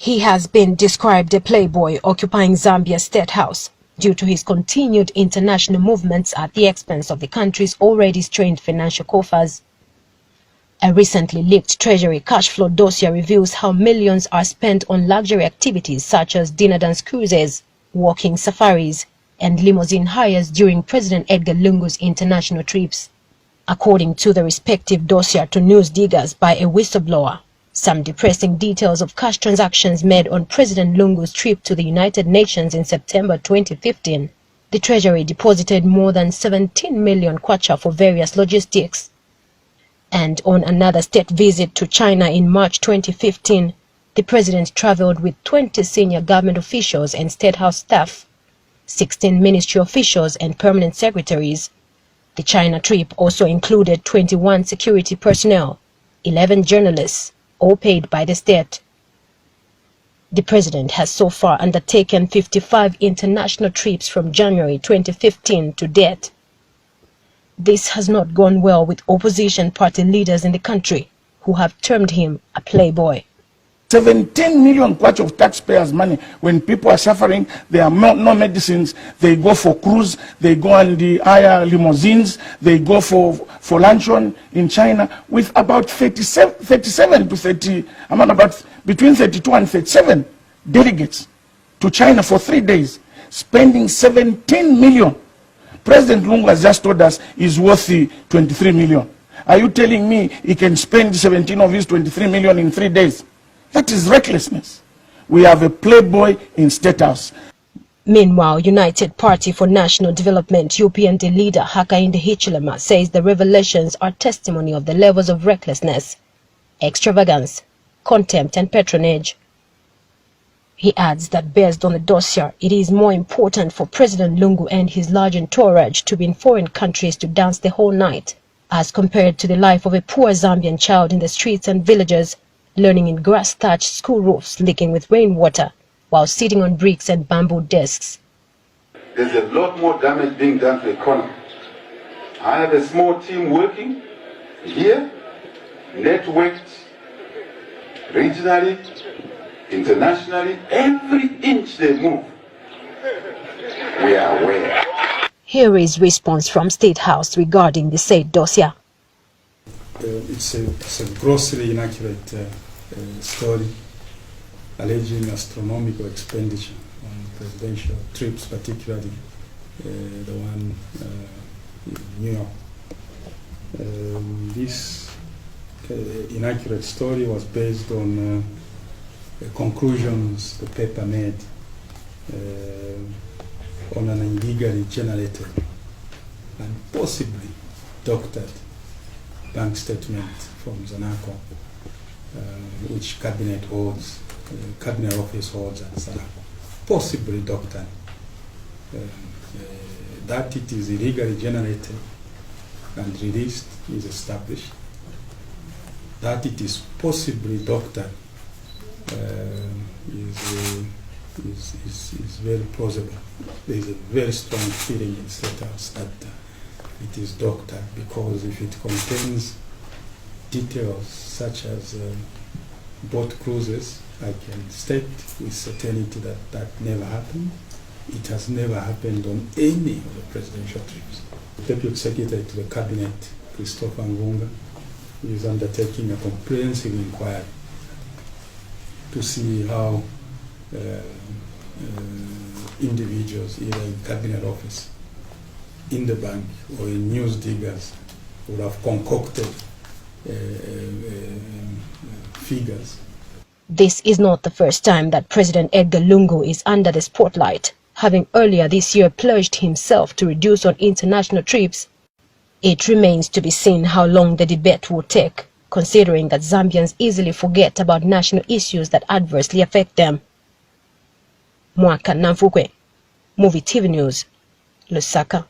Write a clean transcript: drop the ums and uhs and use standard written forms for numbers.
He has been described a playboy occupying Zambia's state house due to his continued international movements at the expense of the country's already strained financial coffers. A recently leaked Treasury cash flow dossier reveals how millions are spent on luxury activities such as dinner dance cruises, walking safaris, and limousine hires during President Edgar Lungu's international trips. According to the respective dossier to news diggers by a whistleblower, some depressing details of cash transactions made on President Lungu's trip to the United Nations in September 2015. The Treasury deposited more than 17 million kwacha for various logistics. And on another state visit to China in March 2015, the President traveled with 20 senior government officials and State House staff, 16 ministry officials and permanent secretaries. The China trip also included 21 security personnel, 11 journalists, all paid by the state. The President has so far undertaken 55 international trips from January 2015 to date. This has not gone well with opposition party leaders in the country, who have termed him a playboy. 17 million kwacha of taxpayers' money. When people are suffering, there are no medicines. They go for cruise, they go on the hire limousines, they go for luncheon in China with about 37 to 30, about between 32 and 37 delegates to China for 3 days, spending 17 million. President Lungu has just told us he's worth 23 million. Are you telling me he can spend 17 of his 23 million in 3 days? That is recklessness. We have a playboy in State House. Meanwhile, United Party for National Development UPND leader Hakainde Hichilema says the revelations are testimony of the levels of recklessness, extravagance, contempt and patronage. He adds that based on the dossier, it is more important for President Lungu and his large entourage to be in foreign countries to dance the whole night, as compared to the life of a poor Zambian child in the streets and villages, learning in grass-thatched school roofs leaking with rainwater, while sitting on bricks and bamboo desks. There's a lot more damage being done to the economy. I have a small team working here, networked regionally, internationally. Every inch they move, we are aware. Here is response from State House regarding the said dossier. It's a grossly inaccurate story alleging astronomical expenditure on presidential trips, particularly the one in New York. This inaccurate story was based on conclusions the paper made on an illegally generated and possibly doctored bank statement from Zanaco, which cabinet office holds at Zanaco, possibly doctored. That it is illegally generated and released is established. That it is possibly doctored is very plausible. There is a very strong feeling in State House that it is doctored, because if it contains details such as boat cruises, I can state with certainty that that never happened. It has never happened on any of the presidential trips. The Deputy Secretary to the Cabinet, Christopher Ngunga, is undertaking a comprehensive inquiry to see how individuals, either in cabinet office, in the bank, or in news diggers, would have concocted figures. This is not the first time that President Edgar Lungu is under the spotlight, having earlier this year pledged himself to reduce on international trips. It remains to be seen how long the debate will take, considering that Zambians easily forget about national issues that adversely affect them. Mwaka Namfukwe, Movie TV News, Lusaka.